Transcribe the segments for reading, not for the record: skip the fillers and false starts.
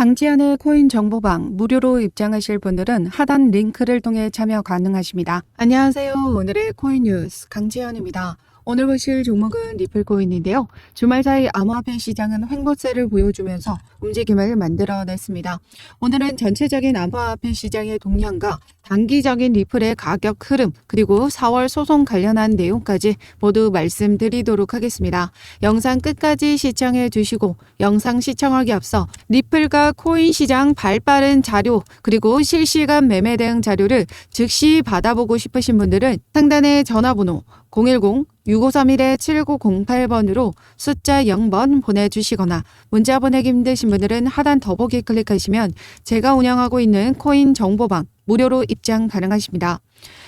강지한의 코인 정보방 무료로 입장하실 분들은 하단 링크를 통해 참여 가능하십니다. 안녕하세요. 오늘의 코인 뉴스 강지한입니다. 오늘 보실 종목은 리플코인인데요. 주말 사이 암호화폐 시장은 횡보세를 보여주면서 움직임을 만들어냈습니다. 오늘은 전체적인 암호화폐 시장의 동향과 단기적인 리플의 가격 흐름 그리고 4월 소송 관련한 내용까지 모두 말씀드리도록 하겠습니다. 영상 끝까지 시청해 주시고 영상 시청하기 앞서 리플과 코인 시장 발빠른 자료 그리고 실시간 매매 대응 자료를 즉시 받아보고 싶으신 분들은 상단의 전화번호 010-6531-7908번으로 숫자 0번 보내주시거나 문자 보내기 힘드신 분들은 하단 더보기 클릭하시면 제가 운영하고 있는 코인 정보방 무료로 입장 가능하십니다.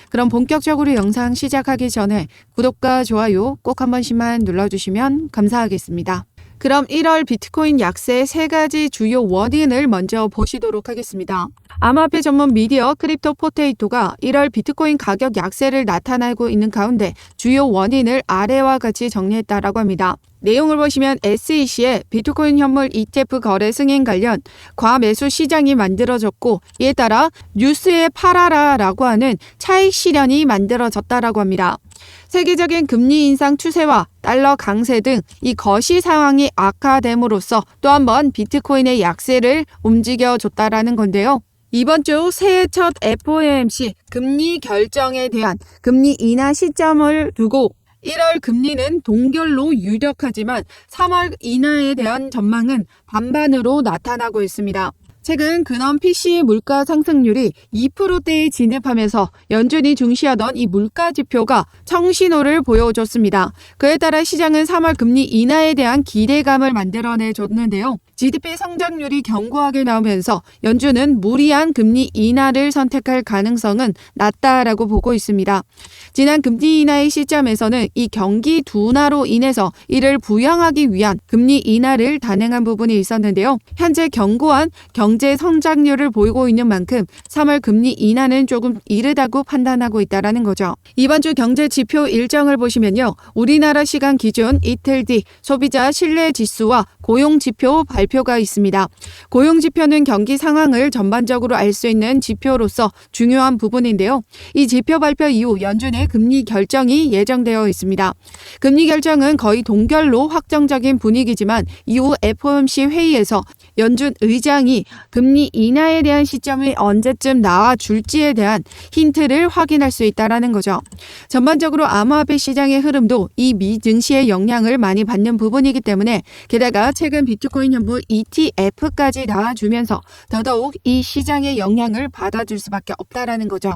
그럼 본격적으로 영상 시작하기 전에 구독과 좋아요 꼭 한 번씩만 눌러주시면 감사하겠습니다. 그럼 1월 비트코인 약세 3가지 주요 원인을 먼저 보시도록 하겠습니다. 암호화폐 전문 미디어 크립토 포테이토가 1월 비트코인 가격 약세를 나타내고 있는 가운데 주요 원인을 아래와 같이 정리했다라고 합니다. 내용을 보시면 SEC의 비트코인 현물 ETF 거래 승인 관련 과매수 시장이 만들어졌고 이에 따라 뉴스에 팔아라라고 하는 차익 실현이 만들어졌다라고 합니다. 세계적인 금리 인상 추세와 달러 강세 등 이 거시 상황이 악화됨으로써 또 한 번 비트코인의 약세를 움직여줬다라는 건데요. 이번 주 새해 첫 FOMC 금리 결정에 대한 금리 인하 시점을 두고 1월 금리는 동결로 유력하지만 3월 인하에 대한 전망은 반반으로 나타나고 있습니다. 최근 근원 PC 물가 상승률이 2%대에 진입하면서 연준이 중시하던 이 물가 지표가 청신호를 보여줬습니다. 그에 따라 시장은 3월 금리 인하에 대한 기대감을 만들어내줬는데요. GDP 성장률이 견고하게 나오면서 연준은 무리한 금리 인하를 선택할 가능성은 낮다라고 보고 있습니다. 지난 금리 인하의 시점에서는 이 경기 둔화로 인해서 이를 부양하기 위한 금리 인하를 단행한 부분이 있었는데요. 현재 견고한 경제 성장률을 보이고 있는 만큼 3월 금리 인하는 조금 이르다고 판단하고 있다는 거죠. 이번 주 경제 지표 일정을 보시면요. 우리나라 시간 기준 이틀 뒤 소비자 신뢰 지수와 고용 지표 발표가 있습니다. 고용 지표는 경기 상황을 전반적으로 알 수 있는 지표로서 중요한 부분인데요. 이 지표 발표 이후 연준의 금리 결정이 예정되어 있습니다. 금리 결정은 거의 동결로 확정적인 분위기지만 이후 FOMC 회의에서 연준 의장이 금리 인하에 대한 시점이 언제쯤 나와줄지에 대한 힌트를 확인할 수 있다는 거죠. 전반적으로 암호화폐 시장의 흐름도 이 미 증시의 영향을 많이 받는 부분이기 때문에 게다가 최근 비트코인 현물 ETF까지 나와주면서 더더욱 이 시장의 영향을 받아줄 수밖에 없다라는 거죠.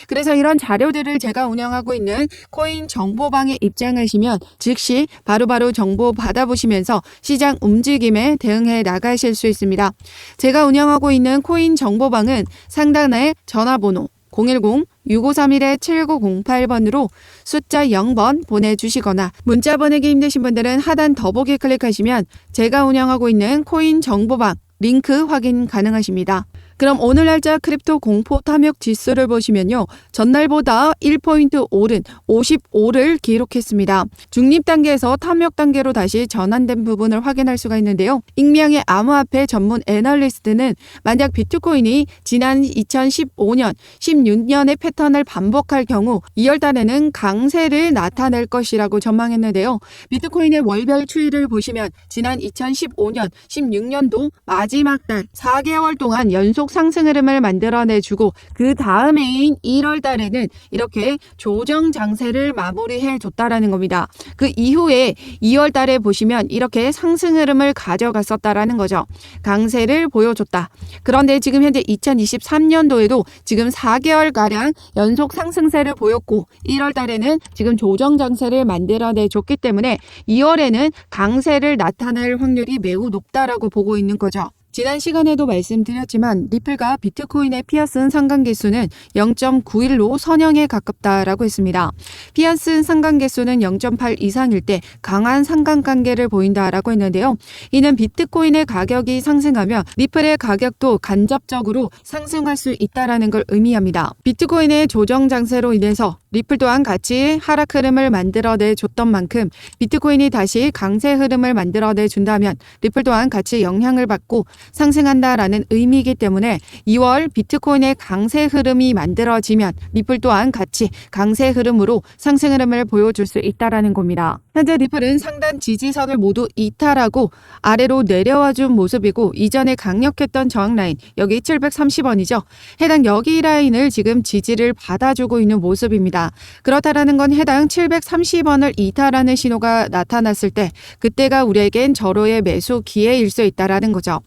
그래서 이런 자료들을 제가 운영하고 있는 코인 정보방에 입장하시면 즉시 바로바로 정보 받아보시면서 시장 움직임에 대응해 나가실 수 있습니다. 제가 운영하고 있는 코인 정보방은 상단에 전화번호 010-6531-7908번으로 숫자 0번 보내주시거나 문자 보내기 힘드신 분들은 하단 더보기 클릭하시면 제가 운영하고 있는 코인 정보방 링크 확인 가능하십니다. 그럼 오늘 날짜 크립토 공포 탐욕 지수를 보시면요. 전날보다 1포인트 오른 55를 기록했습니다. 중립 단계에서 탐욕 단계로 다시 전환된 부분을 확인할 수가 있는데요. 익명의 암호화폐 전문 애널리스트는 만약 비트코인이 지난 2015년, 16년의 패턴을 반복할 경우 2월 달에는 강세를 나타낼 것이라고 전망했는데요. 비트코인의 월별 추이를 보시면 지난 2015년, 16년도 마지막 달 4개월 동안 연속 상승 흐름을 만들어내주고 그 다음해인 1월 달에는 이렇게 조정 장세를 마무리해 줬다라는 겁니다. 그 이후에 2월 달에 보시면 이렇게 상승 흐름을 가져갔었다라는 거죠. 강세를 보여줬다. 그런데 지금 현재 2023년도에도 지금 4개월가량 연속 상승세를 보였고 1월 달에는 지금 조정 장세를 만들어내줬기 때문에 2월에는 강세를 나타낼 확률이 매우 높다라고 보고 있는 거죠. 지난 시간에도 말씀드렸지만 리플과 비트코인의 피어슨 상관계수는 0.91로 선형에 가깝다라고 했습니다. 피어슨 상관계수는 0.8 이상일 때 강한 상관관계를 보인다라고 했는데요. 이는 비트코인의 가격이 상승하면 리플의 가격도 간접적으로 상승할 수 있다는 걸 의미합니다. 비트코인의 조정 장세로 인해서 리플 또한 같이 하락 흐름을 만들어내 줬던 만큼 비트코인이 다시 강세 흐름을 만들어내 준다면 리플 또한 같이 영향을 받고 상승한다라는 의미이기 때문에 2월 비트코인의 강세 흐름이 만들어지면 리플 또한 같이 강세 흐름으로 상승 흐름을 보여줄 수 있다라는 겁니다. 현재 리플은 상단 지지선을 모두 이탈하고 아래로 내려와 준 모습이고 이전에 강력했던 저항 라인 여기 730원이죠. 해당 여기 라인을 지금 지지를 받아주고 있는 모습입니다. 그렇다라는 건 해당 730원을 이탈하는 신호가 나타났을 때 그때가 우리에겐 절호의 매수 기회일 수 있다라는 거죠.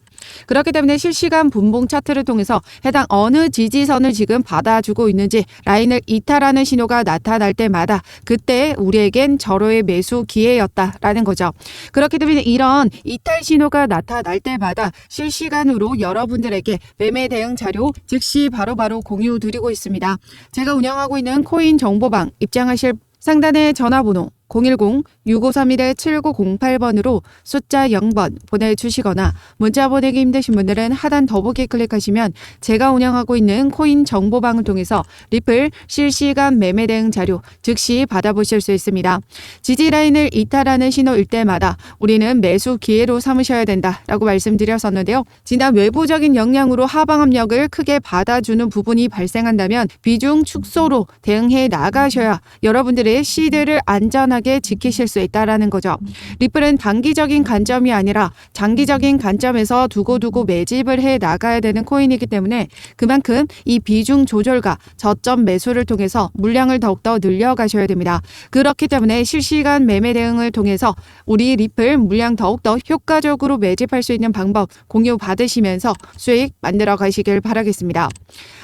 그렇기 때문에 실시간 분봉 차트를 통해서 해당 어느 지지선을 지금 받아주고 있는지 라인을 이탈하는 신호가 나타날 때마다 그때 우리에겐 절호의 매수 기회였다라는 거죠. 그렇기 때문에 이런 이탈 신호가 나타날 때마다 실시간으로 여러분들에게 매매 대응 자료 즉시 바로바로 공유 드리고 있습니다. 제가 운영하고 있는 코인 정보방 입장하실 상단의 전화번호 010-6531-7908번으로 숫자 0번 보내주시거나 문자 보내기 힘드신 분들은 하단 더보기 클릭하시면 제가 운영하고 있는 코인 정보방을 통해서 리플 실시간 매매 대응 자료 즉시 받아보실 수 있습니다. 지지 라인을 이탈하는 신호일 때마다 우리는 매수 기회로 삼으셔야 된다라고 말씀드렸었는데요. 지난 외부적인 영향으로 하방 압력을 크게 받아주는 부분이 발생한다면 비중 축소로 대응해 나가셔야 여러분들의 시드를 안전하게 지키실 수 있다라는 거죠. 리플은 단기적인 관점이 아니라 장기적인 관점에서 두고두고 매집을 해 나가야 되는 코인이기 때문에 그만큼 이 비중 조절과 저점 매수를 통해서 물량을 더욱더 늘려가셔야 됩니다. 그렇기 때문에 실시간 매매 대응을 통해서 우리 리플 물량 더욱더 효과적으로 매집할 수 있는 방법 공유 받으시면서 수익 만들어 가시길 바라겠습니다.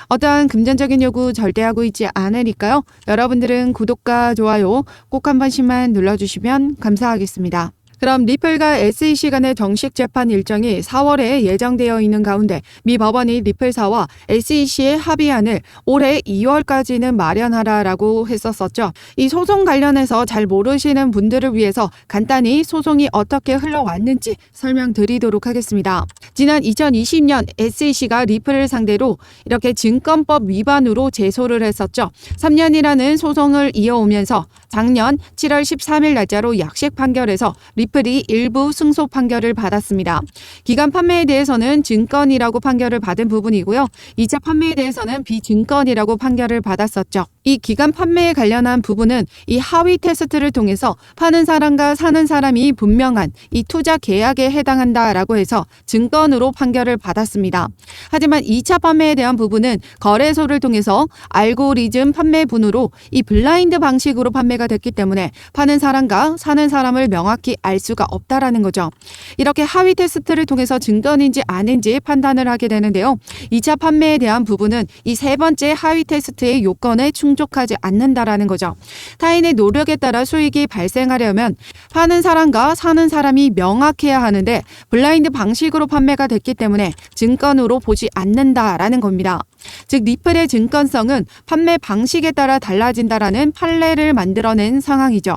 어떠한 금전적인 요구 절대 하고 있지 않으니까요. 여러분들은 구독과 좋아요 꼭 한 번씩만 눌러주시면 감사하겠습니다. 그럼 리플과 SEC 간의 정식 재판 일정이 4월에 예정되어 있는 가운데 미 법원이 리플사와 SEC의 합의안을 올해 2월까지는 마련하라라고 했었었죠. 이 소송 관련해서 잘 모르시는 분들을 위해서 간단히 소송이 어떻게 흘러왔는지 설명드리도록 하겠습니다. 지난 2020년 SEC가 리플을 상대로 이렇게 증권법 위반으로 제소를 했었죠. 3년이라는 소송을 이어오면서 작년 7월 13일 날짜로 약식 판결에서 리플이 일부 승소 판결을 받았습니다. 기간 판매에 대해서는 증권이라고 판결을 받은 부분이고요. 2차 판매에 대해서는 비증권이라고 판결을 받았었죠. 이 기간 판매에 관련한 부분은 이 하위 테스트를 통해서 파는 사람과 사는 사람이 분명한 이 투자 계약에 해당한다라고 해서 증권으로 판결을 받았습니다. 하지만 2차 판매에 대한 부분은 거래소를 통해서 알고리즘 판매분으로 이 블라인드 방식으로 판매가 됐기 때문에 파는 사람과 사는 사람을 명확히 알 수가 없다라는 거죠. 이렇게 하위 테스트를 통해서 증권인지 아닌지 판단을 하게 되는데요. 2차 판매에 대한 부분은 이 세 번째 하위 테스트의 요건에 충족하지 않는다라는 거죠. 타인의 노력에 따라 수익이 발생하려면 파는 사람과 사는 사람이 명확해야 하는데 블라인드 방식으로 판매가 됐기 때문에 증권으로 보지 않는다라는 겁니다. 즉 리플의 증권성은 판매 방식에 따라 달라진다라는 판례를 만들어낸 상황이죠.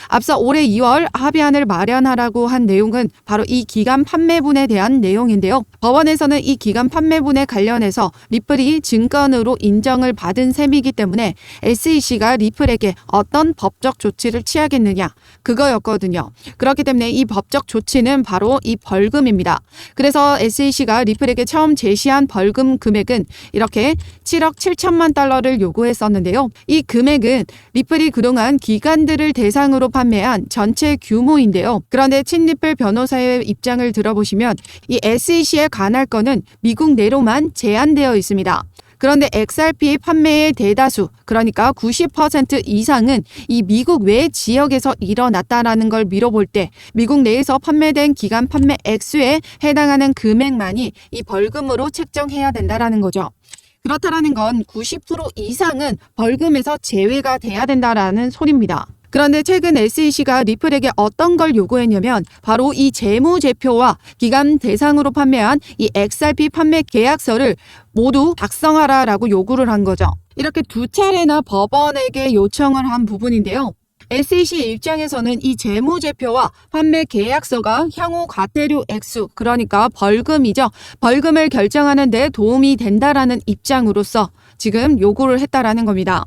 앞서 올해 2월 합의안을 마련하라고 한 내용은 바로 이 기간 판매분에 대한 내용인데요. 법원에서는 이 기간 판매분에 관련해서 리플이 증권으로 인정을 받은 셈이기 때문에 SEC가 리플에게 어떤 법적 조치를 취하겠느냐 그거였거든요. 그렇기 때문에 이 법적 조치는 바로 이 벌금입니다. 그래서 SEC가 리플에게 처음 제시한 벌금 금액은 이렇게 7억 7천만 달러를 요구했었는데요. 이 금액은 리플이 그동안 기관들을 대상으로 판매한 전체 규모인데요. 그런데 친리플 변호사의 입장을 들어보시면 이 SEC의 관할 건은 미국 내로만 제한되어 있습니다. 그런데 XRP 판매의 대다수, 그러니까 90% 이상은 이 미국 외 지역에서 일어났다라는 걸 미뤄볼 때 미국 내에서 판매된 기간 판매 액수에 해당하는 금액만이 이 벌금으로 책정해야 된다라는 거죠. 그렇다라는 건 90% 이상은 벌금에서 제외가 돼야 된다라는 소리입니다. 그런데 최근 SEC가 리플에게 어떤 걸 요구했냐면 바로 이 재무제표와 기간 대상으로 판매한 이 XRP 판매 계약서를 모두 작성하라라고 요구를 한 거죠. 이렇게 두 차례나 법원에게 요청을 한 부분인데요. SEC 입장에서는 이 재무제표와 판매 계약서가 향후 과태료 액수, 그러니까 벌금이죠. 벌금을 결정하는 데 도움이 된다라는 입장으로서 지금 요구를 했다라는 겁니다.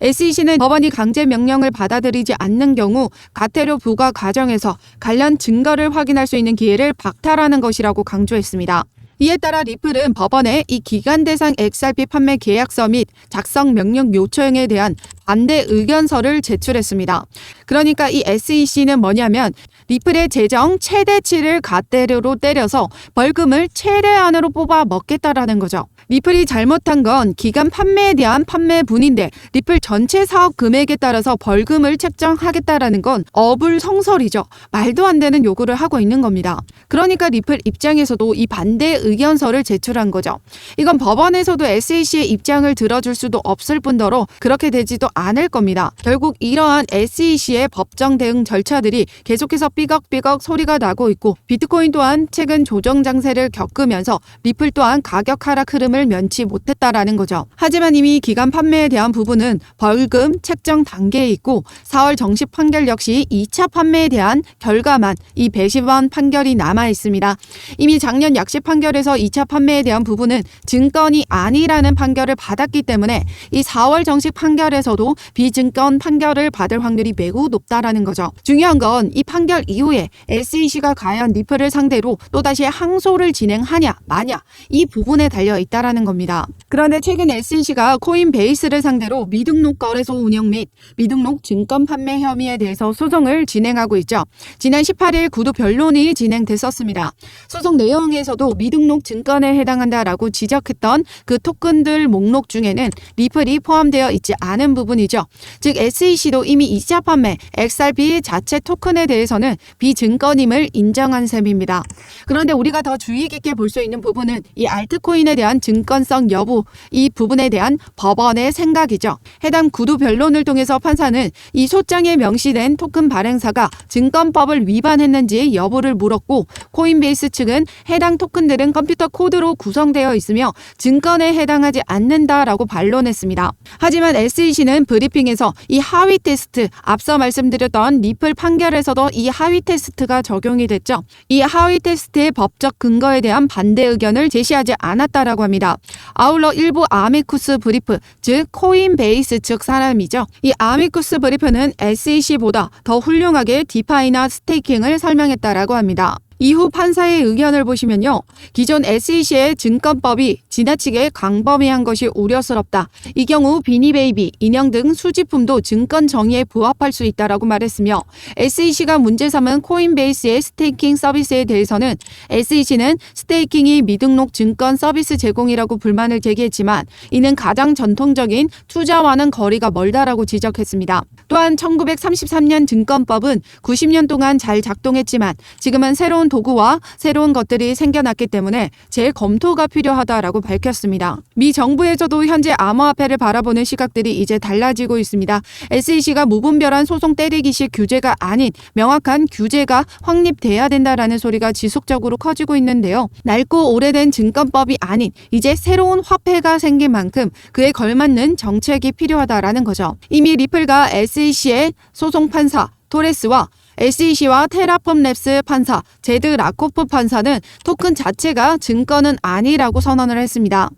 SEC는 법원이 강제 명령을 받아들이지 않는 경우 가태료 부과 과정에서 관련 증거를 확인할 수 있는 기회를 박탈하는 것이라고 강조했습니다. 이에 따라 리플은 법원에 이 기간 대상 XRP 판매 계약서 및 작성 명령 요청에 대한 반대 의견서를 제출했습니다. 그러니까 이 SEC는 뭐냐면 리플의 재정 최대치를 가태료로 때려서 벌금을 최대한으로 뽑아 먹겠다라는 거죠. 리플이 잘못한 건 기간 판매에 대한 판매분인데 리플 전체 사업 금액에 따라서 벌금을 책정하겠다라는 건 어불성설이죠. 말도 안 되는 요구를 하고 있는 겁니다. 그러니까 리플 입장에서도 이 반대 의견서를 제출한 거죠. 이건 법원에서도 SEC의 입장을 들어줄 수도 없을 뿐더러 그렇게 되지도 않을 겁니다. 결국 이러한 SEC의 법정 대응 절차들이 계속해서 삐걱삐걱 소리가 나고 있고 비트코인 또한 최근 조정 장세를 겪으면서 리플 또한 가격 하락 흐름을 면치 못했다라는 거죠. 하지만 이미 기간 판매에 대한 부분은 벌금 책정 단계에 있고 4월 정식 판결 역시 2차 판매에 대한 결과만 이 배심원 판결이 남아 있습니다. 이미 작년 약식 판결에서 2차 판매에 대한 부분은 증권이 아니라는 판결을 받았기 때문에 이 4월 정식 판결에서도 비증권 판결을 받을 확률이 매우 높다라는 거죠. 중요한 건 이 판결 이후에 SEC가 과연 리플을 상대로 또다시 항소를 진행하냐 마냐 이 부분에 달려 있다라는 겁니다. 그런데 최근 SEC가 코인베이스를 상대로 미등록 거래소 운영 및 미등록 증권 판매 혐의에 대해서 소송을 진행하고 있죠. 지난 18일 구두 변론이 진행됐었습니다. 소송 내용에서도 미등록 증권에 해당한다라고 지적했던 그 토큰들 목록 중에는 리플이 포함되어 있지 않은 부분이죠. 즉 SEC도 이미 2차 판매 XRP 자체 토큰에 대해서는 비증권임을 인정한 셈입니다. 그런데 우리가 더 주의 깊게 볼 수 있는 부분은 이 알트코인에 대한 증권성 여부 이 부분에 대한 법원의 생각이죠. 해당 구두 변론을 통해서 판사는 이 소장에 명시된 토큰 발행사가 증권법을 위반했는지 여부를 물었고 코인베이스 측은 해당 토큰들은 컴퓨터 코드로 구성되어 있으며 증권에 해당하지 않는다라고 반론했습니다. 하지만 SEC는 브리핑에서 이 하위 테스트 앞서 말씀드렸던 리플 판결에서도 이 하위 테스트가 적용이 됐죠. 이 하위 테스트의 법적 근거에 대한 반대 의견을 제시하지 않았다라고 합니다. 아울러 일부 아미쿠스 브리프, 즉 코인베이스 측 사람이죠. 이 아미쿠스 브리프는 SEC보다 더 훌륭하게 디파이나 스테이킹을 설명했다라고 합니다. 이후 판사의 의견을 보시면요. 기존 SEC의 증권법이 지나치게 광범위한 것이 우려스럽다. 이 경우 비니베이비, 인형 등 수집품도 증권 정의에 부합할 수 있다라고 말했으며 SEC가 문제 삼은 코인베이스의 스테이킹 서비스에 대해서는 SEC는 스테이킹이 미등록 증권 서비스 제공이라고 불만을 제기했지만 이는 가장 전통적인 투자와는 거리가 멀다라고 지적했습니다. 또한 1933년 증권법은 90년 동안 잘 작동했지만 지금은 새로운 도구와 새로운 것들이 생겨났기 때문에 재검토가 필요하다라고 밝혔습니다. 미 정부에서도 현재 암호화폐를 바라보는 시각들이 이제 달라지고 있습니다. SEC가 무분별한 소송 때리기식 규제가 아닌 명확한 규제가 확립돼야 된다라는 소리가 지속적으로 커지고 있는데요. 낡고 오래된 증권법이 아닌 이제 새로운 화폐가 생긴 만큼 그에 걸맞는 정책이 필요하다라는 거죠. 이미 리플과 SEC의 소송 판사 토레스와 SEC와 테라폼 랩스 판사 제드 라코프 판사는 토큰 자체가 증권은 아니라고 선언을 했습니다.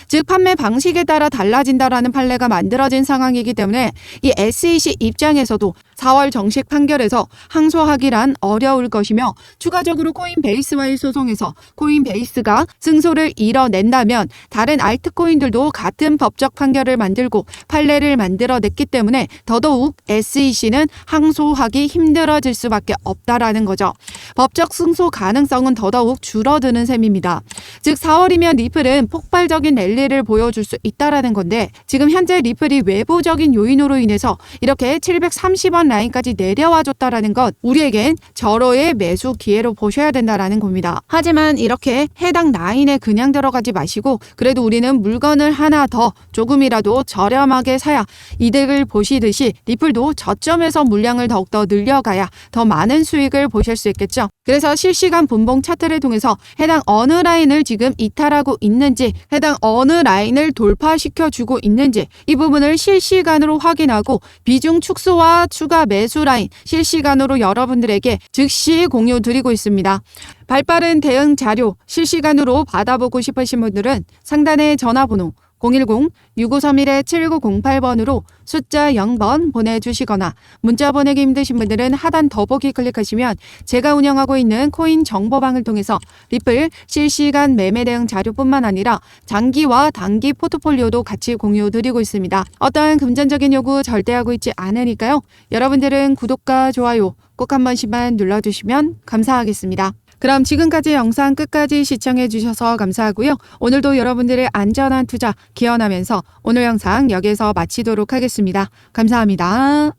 즉 판매 방식에 따라 달라진다라는 판례가 만들어진 상황이기 때문에 이 SEC 입장에서도 4월 정식 판결에서 항소하기란 어려울 것이며 추가적으로 코인베이스와의 소송에서 코인베이스가 승소를 이뤄낸다면 다른 알트코인들도 같은 법적 판결을 만들고 판례를 만들어냈기 때문에 더더욱 SEC는 항소하기 힘들어질 수밖에 없다라는 거죠. 법적 승소 가능성은 더더욱 줄어드는 셈입니다. 즉 4월이면 리플은 폭발적인 랠리를 보여줄 수 있다라는 건데 지금 현재 리플이 외부적인 요인으로 인해서 이렇게 730원 라인까지 내려와 줬다라는 것 우리에겐 절호의 매수 기회로 보셔야 된다라는 겁니다. 하지만 이렇게 해당 라인에 그냥 들어가지 마시고 그래도 우리는 물건을 하나 더 조금이라도 저렴하게 사야 이득을 보시듯이 리플도 저점에서 물량을 더욱더 늘려가야 더 많은 수익을 보실 수 있겠죠. 그래서 실시간 분봉 차트를 통해서 해당 어느 라인을 지금 이탈하고 있는지 해당 어느 라인을 돌파시켜주고 있는지 이 부분을 실시간으로 확인하고 비중 축소와 추가 매수 라인 실시간으로 여러분들에게 즉시 공유 드리고 있습니다. 발빠른 대응 자료 실시간으로 받아보고 싶으신 분들은 상단의 전화번호 010-6931-7908번으로 숫자 0번 보내주시거나 문자 보내기 힘드신 분들은 하단 더보기 클릭하시면 제가 운영하고 있는 코인 정보방을 통해서 리플 실시간 매매 대응 자료뿐만 아니라 장기와 단기 포트폴리오도 같이 공유 드리고 있습니다. 어떠한 금전적인 요구 절대 하고 있지 않으니까요. 여러분들은 구독과 좋아요 꼭 한 번씩만 눌러주시면 감사하겠습니다. 그럼 지금까지 영상 끝까지 시청해 주셔서 감사하고요. 오늘도 여러분들의 안전한 투자 기원하면서 오늘 영상 여기서 마치도록 하겠습니다. 감사합니다.